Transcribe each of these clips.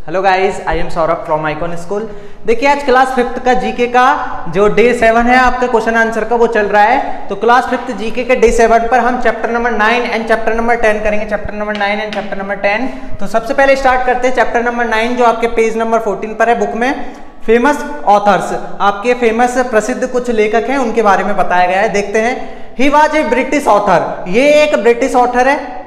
Hello guys, I am Saurabh from icon school. देखिए आज class 5th का जीके का जो डे 7 है आपका क्वेश्चन आंसर का वो चल रहा है। तो क्लास 5th जीके के डे 7 पर हम chapter number 9 and chapter number 10 करेंगे। Chapter number 9 and chapter number 10। तो सबसे पहले स्टार्ट करते हैं चैप्टर नंबर 9 जो आपके पेज नंबर 14 पर है बुक में। फेमस ऑथर्स, आपके फेमस प्रसिद्ध कुछ लेखक हैं उनके बारे में बताया गया है। देखते हैं। He was a British author, ये एक ब्रिटिश ऑथर है।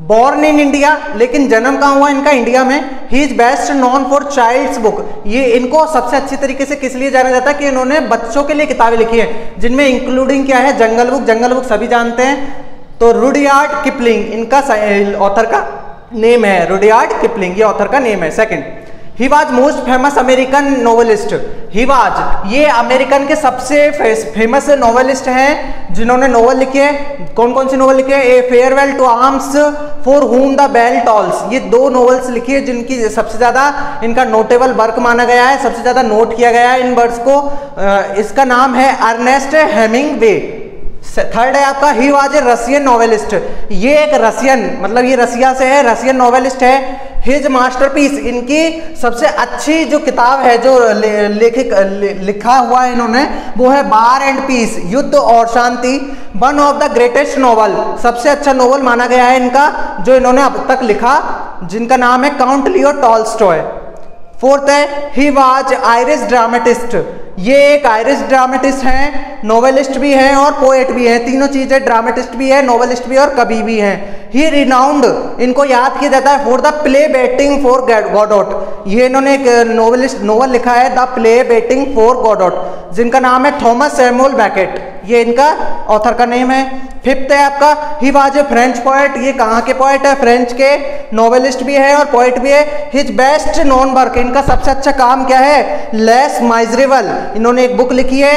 बॉर्न इन इंडिया, लेकिन जन्म कहाँ हुआ इनका? इंडिया में। He is best known for child's book, ये इनको सबसे अच्छी तरीके से किस लिए जाना जाता है कि इन्होंने बच्चों के लिए किताबें लिखी है, जिनमें इंक्लूडिंग क्या है? जंगल बुक। जंगल बुक सभी जानते हैं। तो रुडयार्ड किपलिंग इनका ऑथर का नेम है। रुडयार्ड किपलिंग ये ऑथर का नेम है। Second, he was most famous American novelist. He was, ये अमेरिकन के सबसे फेमस नोवेलिस्ट हैं जिन्होंने नोवेल लिखे हैं। कौन कौन सी नोवेल लिखे हैं? A farewell to arms, for whom the bell tolls, ये दो नोवेल्स लिखी है जिनकी सबसे ज्यादा इनका नोटेबल वर्क माना गया है, सबसे ज्यादा नोट किया गया है इन वर्ड्स को। इसका नाम है अर्नेस्ट हेमिंग्वे। थर्ड है आपका, ही वॉज ए रशियन नोवेलिस्ट, ये एक रशियन, मतलब ये रसिया से है, रशियन नोवेलिस्ट है। हिज मास्टरपीस, इनकी सबसे अच्छी जो किताब है जो लिखा हुआ है इन्होंने, वो है वार एंड पीस, युद्ध और शांति। One of the greatest novel, सबसे अच्छा नोवेल माना गया है इनका जो इन्होंने अब तक लिखा, जिनका नाम है काउंट लियो टॉल्स्टॉय। फोर्थ है, ही वॉज आयरिश ड्रामेटिस्ट, ये एक आयरिश ड्रामेटिस्ट हैं, नोवेलिस्ट भी हैं और पोएट भी हैं, तीनों चीजें, ड्रामेटिस्ट भी है, नोवेलिस्ट भी और कवि भी हैं। ही रिनाउंड, इनको याद किया जाता है for the play waiting for Godot, ये इन्होंने एक नोवेल लिखा है the play waiting for Godot, जिनका नाम है थॉमस सैमुअल बैकेट, ये इनका ऑथर का नेम है। फिफ्थ है आपका, ही वॉज ए फ्रेंच पोएट, ये कहाँ के पोएट है? फ्रेंच के, नोवेलिस्ट भी है और पोएट भी है। हिज बेस्ट नोन वर्क, इनका सबसे अच्छा काम क्या है? लेस माइजरेबल, इन्होंने एक बुक लिखी है।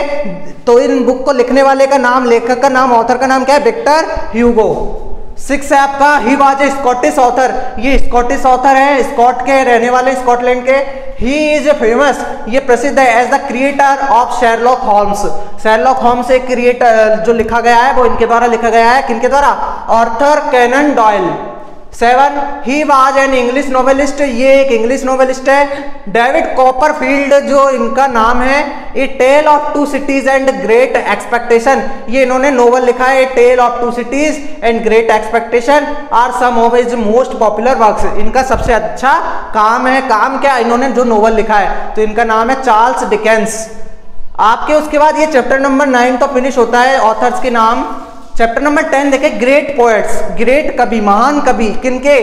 तो इन बुक को लिखने वाले का नाम, लेखक का नाम, ऑथर का नाम क्या है? Victor Hugo. 6 है आपका, ही वॉज ए स्कॉटिश ऑथर, ये स्कॉटिश ऑथर है, स्कॉट के रहने वाले, स्कॉटलैंड के। ही इज ए फेमस, ये प्रसिद्ध है as the creator of Sherlock Holmes, Sherlock Holmes एक क्रिएटर जो लिखा गया है वो इनके द्वारा लिखा गया है। किनके द्वारा? Arthur Conan Doyle. 7, he was an English novelist, ये एक इंग्लिश नोवेलिस्ट है। डेविड कॉपरफील्ड जो इनका नाम है। A tale of two cities and great expectation, ये इन्होंने नोवेल लिखा है। A tale of two cities and great expectation are some of his most popular works, इनका सबसे अच्छा काम है। काम क्या? इन्होंने जो नोवेल लिखा है, तो इनका नाम है चार्ल्स डिकेंस। आपके उसके बाद ये चैप्टर नंबर 9 तो फिनिश होता है ऑथर्स के नाम। चैप्टर नंबर 10 देखें, ग्रेट पोएट्स, ग्रेट कवि, महान कवि, किनके?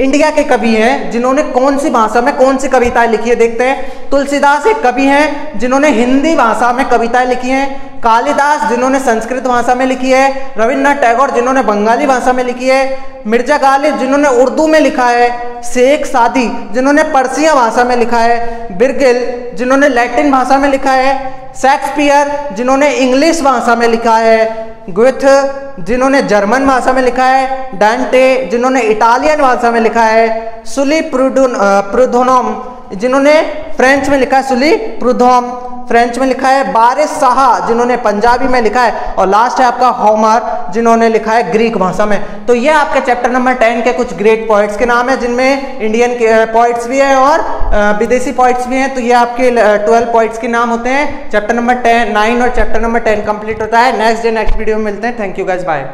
इंडिया के कवि हैं जिन्होंने कौन सी भाषा में कौन सी कविताएं लिखी है। देखते हैं। तुलसीदास एक कवि हैं जिन्होंने हिंदी भाषा में कविताएं लिखी हैं। कालिदास जिन्होंने संस्कृत भाषा में लिखी है। रविन्द्रनाथ टैगोर जिन्होंने बंगाली भाषा में लिखी है। मिर्जा गालिब जिन्होंने उर्दू में लिखा है। शेख सादी जिन्होंने पर्सिया भाषा में लिखा है। बिरगिल जिन्होंने लैटिन भाषा में लिखा है। शेक्सपियर जिन्होंने इंग्लिश भाषा में लिखा है। गुथ जिन्होंने जर्मन भाषा में लिखा है। डांटे जिन्होंने इटालियन भाषा में लिखा है। सुली प्रुधोनम जिन्होंने फ्रेंच में लिखा है। सुली प्रुधोम फ्रेंच में लिखा है। बारिश शाह जिन्होंने पंजाबी में लिखा है। और लास्ट है आपका होमर जिन्होंने लिखा है ग्रीक भाषा में। तो ये आपके चैप्टर नंबर 10 के कुछ ग्रेट पोएट्स के नाम है, जिनमें इंडियन पोएट्स भी हैं और विदेशी पोएट्स भी हैं। तो ये आपके 12 पोएट्स के नाम होते हैं। चैप्टर नंबर 9 और चैप्टर नंबर 10 कंप्लीट होता है। नेक्स्ट डे नेक्स्ट वीडियो में मिलते हैं। Thank you guys, bye.